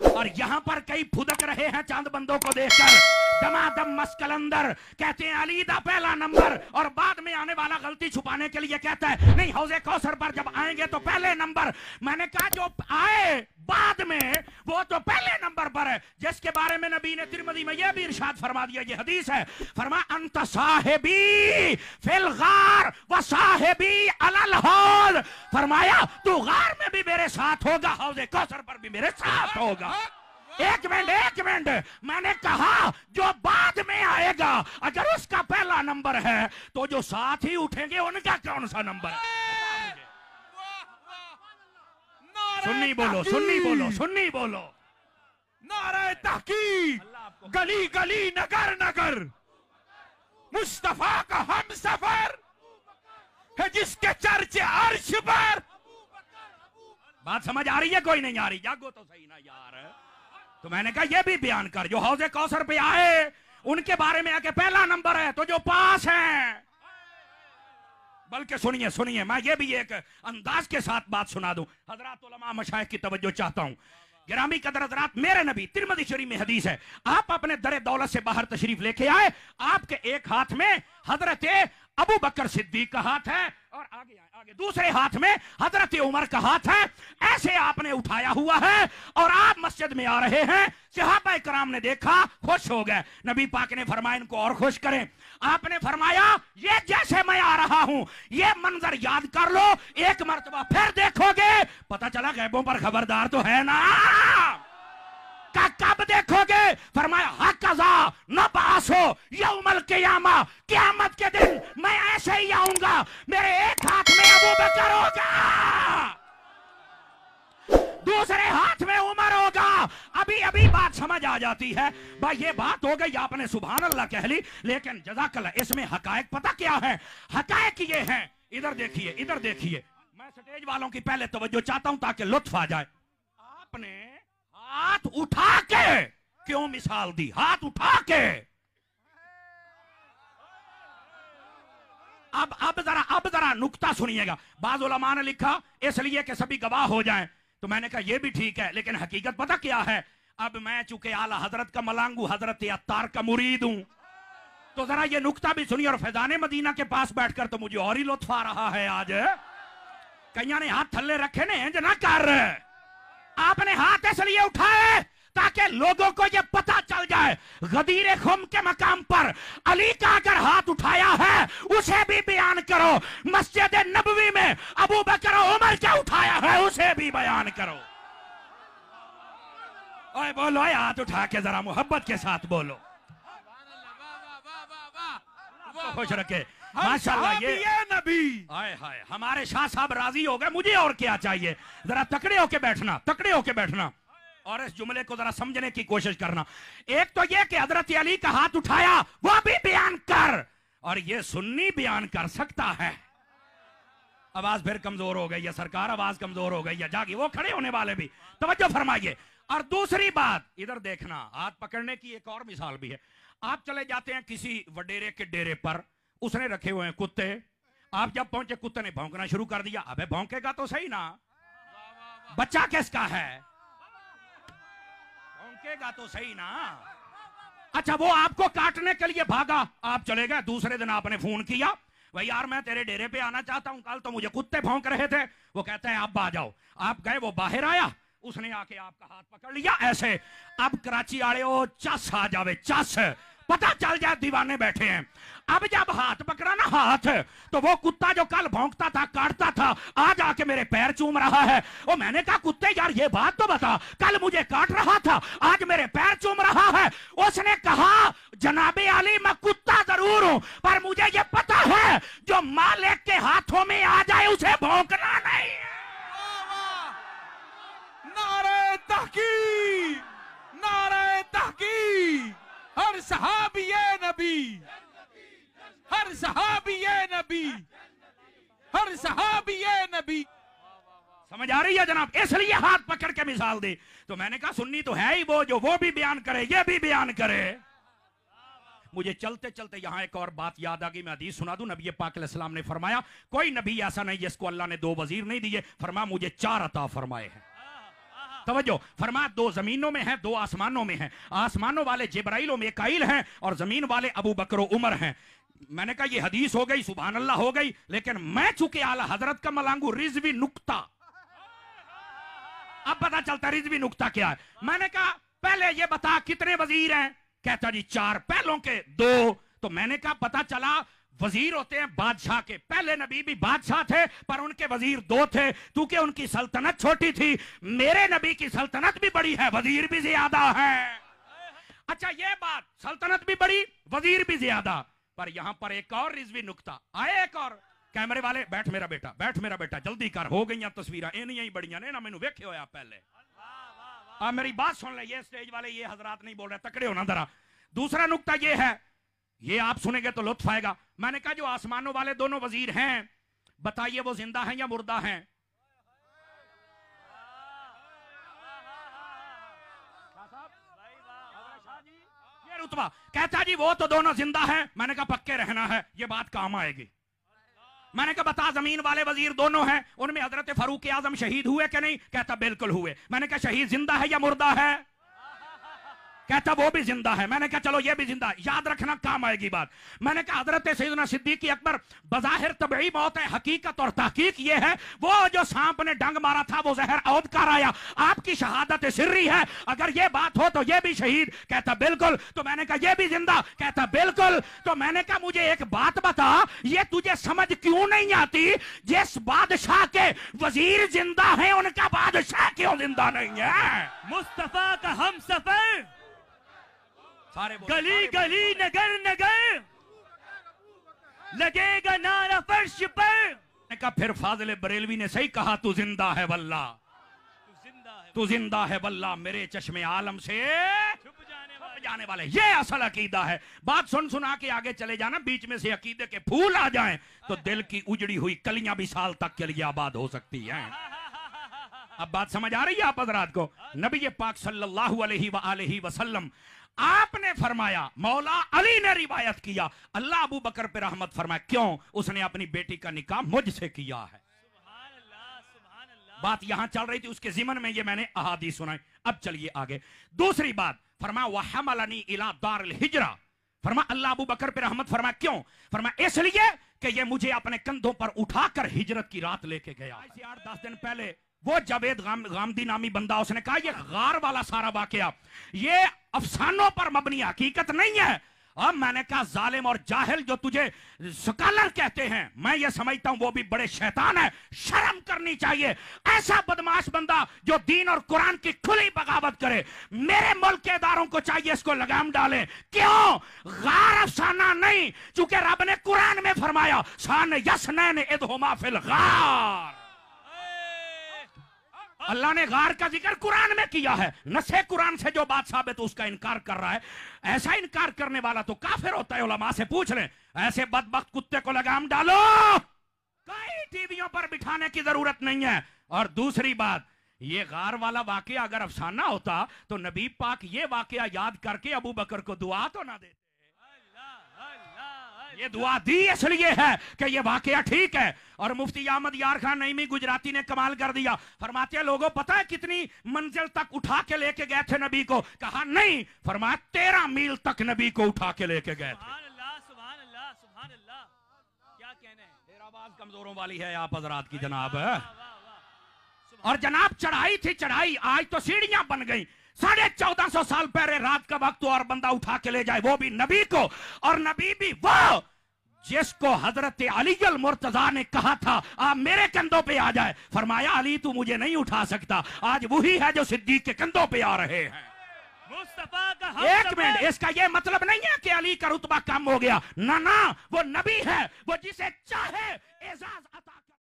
और यहां पर कई फुदक रहे हैं चांद बंदों को देखकर, दमादम मस्कलंदर कहते हैं अली दा पहला नंबर, और बाद में आने वाला गलती छुपाने के लिए कहता है नहीं हौजे कौसर पर जब आएंगे तो पहले नंबर। मैंने कहा जो आए बाद में वो तो पहले नंबर पर है, जिसके बारे में नबी ने तिरमिज़ी में यह भी इरशाद फरमा दिया, ये हदीस है, फरमा अंत साहिबी फिल गार व साहिबी अलल हौज, फरमाया तू गार में भी मेरे साथ होगा, हौजे कौसर पर भी मेरे साथ होगा। एक मिनट, मैंने कहा जो बाद में आएगा अगर उसका पहला नंबर है तो जो साथ ही उठेंगे उनका कौन सा नंबर है? सुन्नी बोलो। नारे तहकीक, गली गली नगर नगर मुस्तफा का हम सफर है जिसके चर्चे अर्श पर। बात समझ आ रही है? कोई नहीं आ रही? जागो तो सही ना यार। तो मैंने कहा ये भी बयान कर, जो हौजे कौसर पे आए उनके बारे में आके पहला नंबर है, तो जो पास हैं, बल्कि सुनिए मैं ये भी एक अंदाज के साथ बात सुना दूं, हजरात उलमा मशाइख की तवज्जो चाहता हूं। गिरामी कदर हजरात, मेरे नबी तिरमिज़ी शरीफ में हदीस है, आप अपने दरे दौलत से बाहर तशरीफ लेके आए, आपके एक हाथ में हजरत अबू बकर सिद्दीक का हाथ है और आगे दूसरे हाथ में हजरत उमर का हाथ है, ऐसे आपने उठाया हुआ है और आप मस्जिद में आ रहे हैं। सहाबा कराम ने देखा, खुश हो गए। नबी पाक ने फरमाया इनको और खुश करें। आपने फरमाया ये जैसे मैं आ रहा हूं ये मंजर याद कर लो, एक मर्तबा फिर देखोगे, पता चला गैबों पर खबरदार तो है ना। कब देखोगे? फरमाया हक़ज़ा नबासो यौमल क़ियामा, क़यामत के दिन मैं ऐसे ही आऊंगा, मेरे एक हाथ में अबू बकर होगा, दूसरे हाथ में उमर होगा। अभी बात समझ आ जाती है भाई, ये बात हो गई आपने सुभान अल्लाह कह ली, लेकिन जज़ाकल्लाह इसमें हकायक पता क्या है? हकायक ये है, इधर देखिए, मैं स्टेज वालों की पहले तवज्जो चाहता हूं ताकि लुत्फ आ जाए। आपने हाथ उठा के क्यों मिसाल दी? हाथ उठा के। अब जरा नुक्ता सुनिएगा। बाज़ उलमा ने लिखा इसलिए कि सभी गवाह हो जाएं, तो मैंने कहा यह भी ठीक है, लेकिन हकीकत पता क्या है? अब मैं चूंकि आला हजरत का मलांगू, हजरत अत्तार का मुरीद हूं, तो जरा ये नुक्ता भी सुनिए। और फैजाने मदीना के पास बैठकर तो मुझे और ही लुत्फ आ रहा है आज। कईयां ने हाथ थल्ले रखे ने इंज ना कर, आपने हाथ इसलिए उठाए ताकि लोगों को यह पता चल जाए गदीर खुम के मकाम पर अली का अगर हाथ उठाया है उसे भी बयान करो, मस्जिद नबवी में अबू बकर उमर क्या उठाया है उसे भी बयान करो। ओए बोलो, हाथ उठा के जरा मोहब्बत के साथ बोलो। खुश रखे माशाल्लाह। ये नबी हाय हाय, हमारे शाह साहब राजी हो गए, मुझे और क्या चाहिए? जरा तकड़े होके बैठना और इस जुमले को जरा समझने की कोशिश करना। एक तो ये कि हजरत अली का हाथ उठाया वो भी बयान कर, और ये सुन्नी बयान कर सकता है। आवाज फिर कमजोर हो गई है सरकार, आवाज कमजोर हो गई है, जागी वो खड़े होने वाले भी तवज्जो फरमाइए। और दूसरी बात इधर देखना, हाथ पकड़ने की एक और मिसाल भी है। आप चले जाते हैं किसी वडेरे के डेरे पर, उसने रखे हुए हैं कुत्ते, आप जब पहुंचे कुत्ते ने भौंकना शुरू कर दिया। अबे भौंकेगा तो सही ना, बच्चा किसका है? भौंकेगा तो सही ना। अच्छा वो आपको काटने के लिए भागा, आप चले गए। दूसरे दिन आपने फोन किया, भाई यार मैं तेरे डेरे पे आना चाहता हूं, कल तो मुझे कुत्ते भौंक रहे थे। वो कहते हैं आप आ जाओ। आप गए, वो बाहर आया, उसने आके आपका हाथ पकड़ लिया ऐसे। अब कराची आड़े ओ चस आ जावे, चस पता चल जाए दीवाने बैठे हैं। अब जब हाथ पकड़ा ना हाथ, तो वो कुत्ता जो कल भौंकता था, काटता था, आज आके मेरे पैर चूम रहा है। ओ मैंने कहा कुत्ते यार ये बात तो बता, कल मुझे काट रहा था, आज मेरे पैर चूम रहा है। उसने कहा जनाबे अली मैं कुत्ता जरूर हूं, पर मुझे ये पता है जो मालिक के हाथों में आ जाए उसे भौंकना नहीं है। नारे तहकीक, नारे तहकीक। हर सहाबिये नबी, हर सहाबिये नबी, हर सहाबिये नबी। समझ आ रही है जनाब? इसलिए हाथ पकड़ के मिसाल दी। तो मैंने कहा सुन्नी तो है ही वो, जो वो भी बयान करे ये भी बयान करे। मुझे चलते चलते यहां एक और बात याद आ गई, मैं हदीस सुना दूं। नबी पाक अलैहिस्सलाम ने फरमाया कोई नबी ऐसा नहीं जिसको अल्लाह ने 2 वजीर नहीं दिए, फरमाया मुझे 4 अता फरमाए हैं। तवज्जो, फरमा दो जमीनों में है, दो आसमानों में है। आसमानों वाले जिब्राइल और मीकाईल हैं और जमीन वाले अबू बकर और उमर हैं। मैंने कहा ये हदीस हो गई, सुभान अल्लाह हो गई, लेकिन मैं चूंकि आला हजरत का मलांगू रिजवी नुक्ता, अब पता चलता रिजवी नुक्ता क्या है। मैंने कहा पहले ये बता कितने वजीर हैं? कहता जी 4, पहलों के 2। तो मैंने कहा पता चला वजीर होते हैं बादशाह के, पहले नबी भी बादशाह थे पर उनके वजीर 2 थे, क्योंकि उनकी सल्तनत छोटी थी। मेरे नबी की सल्तनत भी बड़ी है, वजीर भी ज्यादा है। अच्छा ये बात, सल्तनत भी बड़ी, वजीर भी ज्यादा। पर यहां पर एक और रिजवी नुक्ता आए, एक और। कैमरे वाले बैठ मेरा बेटा, बैठ मेरा बेटा, जल्दी कर, हो गई तस्वीर इनियां बढ़िया ने ना, मैनू वेखे होया पहले। मेरी बात सुन ले, ये स्टेज वाले ये हजरात नहीं बोल रहे, तकड़े हो ना जरा। दूसरा नुक्ता ये है, ये आप सुनेंगे तो लुत्फ आएगा। मैंने कहा जो आसमानों वाले दोनों वजीर हैं, बताइए वो जिंदा हैं या मुर्दा हैं? ये रुतबा कहता जी वो तो दोनों जिंदा हैं। मैंने कहा पक्के रहना है, ये बात काम आएगी। मैंने कहा बता जमीन वाले वजीर दोनों हैं, उनमें हजरत फारूक आजम शहीद हुए कि नहीं? कहता बिल्कुल हुए। मैंने कहा शहीद जिंदा है या मुर्दा है? कहता वो भी जिंदा है। मैंने कहा चलो ये भी जिंदा, याद रखना काम आएगी बात। मैंने कहा हजरत सैयदना सिद्दीक अकबर बज़ाहिर तबई मौत है, हकीकत और तहकीक ये है वो जो सांप ने डंग मारा था वो जहर औद कर आया, आपकी शहादत सिर्री है, अगर ये बात हो तो ये भी शहीद। कहता बिल्कुल। तो मैंने कहा ये भी जिंदा? कहता बिल्कुल। तो मैंने कहा मुझे एक बात बता, ये तुझे समझ क्यों नहीं आती? जिस बादशाह के वजीर जिंदा है उनका बादशाह क्यों जिंदा नहीं है? मुस्तफा का हम सफर, गली गली नगर नगर लगेगा नारा फर्श पर। का फिर फाजिल बरेलवी ने सही कहा, तू जिंदा है वल्ला, तू जिंदा है वल्ला, मेरे चश्मे आलम से छुप जाने वाले। ये असल अकीदा है। बात सुन सुना के आगे चले जाना, बीच में से अकीदे के फूल आ जाएं तो दिल की उजड़ी हुई कलियां भी साल तक के लिए आबाद हो सकती हैं। अब बात समझ आ रही है आप हजरात को? नबी पाक सल्लल्लाहु अलैहि वसल्लम आपने फरमाया, मौला अली ने रिवायत किया, अल्लाह अबू बकर पे रहमत फरमाए, क्यों? उसने अपनी बेटी का निकाह मुझसे किया है। बात यहां चल रही थी, उसके जिमन में ये मैंने अहादीस सुनाई। अब चलिए आगे। दूसरी बात फरमाया वहमलनी इला दारिल हिजरा, फरमाया अल्लाह अबू बकर पे रहमत फरमाए, क्यों? फरमाया इसलिए कि ये मुझे अपने कंधों पर उठाकर हिजरत की रात लेके गया। 8-10 दिन पहले वो जावेद गामदी नामी बंदा, उसने कहा ये गार वाला सारा वाकया ये अफसानों पर मबनी हकीकत नहीं है। अब मैंने कहा जालिम और जाहिल जो तुझे स्कॉलर कहते हैं, मैं ये समझता हूं वो भी बड़े शैतान है, शर्म करनी चाहिए। ऐसा बदमाश बंदा जो दीन और कुरान की खुली बगावत करे, मेरे मुल्क के इदारों को चाहिए इसको लगाम डाले। क्यों? गार अफसाना नहीं, चूंकि रब ने कुरान में फरमाया सान यसनैन इदहुमा फिल गार, अल्लाह ने गार का जिक्र कुरान में किया है। नसे कुरान से जो बात साबित उसका इनकार कर रहा है, ऐसा इनकार करने वाला तो काफिर होता है। उलमा से पूछ लें, ऐसे बदबख्त कुत्ते को लगाम डालो, कई टीवियों पर बिठाने की जरूरत नहीं है। और दूसरी बात, ये गार वाला वाकया अगर अफसाना होता तो नबी पाक ये वाकया याद करके अबू बकर को दुआ तो ना देते। ये दुआ दी इसलिए है कि ये वाकया ठीक है। और मुफ्ती अहमद यार खान नईमी गुजराती ने कमाल कर दिया, फरमाते हैं लोगों पता है कितनी मंजिल तक उठा के लेके गए थे नबी को? कहा नहीं, फरमाया 13 मील तक नबी को उठा के लेके गए थे। सुभान अल्लाह, सुभान अल्लाह, क्या कहने हैं। फिर आवाज कमजोरों वाली है आप हजरात की जनाब। और जनाब चढ़ाई थी चढ़ाई, आज तो सीढ़ियां बन गई। 1450 साल पहले रात का वक्त और बंदा उठा के ले जाए, वो भी नबी को, और नबी भी वो जिसको हजरत अली अल मुर्तजा ने कहा था आप मेरे कंधों पे आ जाए। फरमाया अली तू मुझे नहीं उठा सकता, आज वही है जो सिद्दीक के कंधों पे आ रहे हैं। मुस्तफा का हम एक मिनट, इसका ये मतलब नहीं है कि अली का रुतबा कम हो गया, ना ना, वो नबी है, वो जिसे चाहे एजाज अता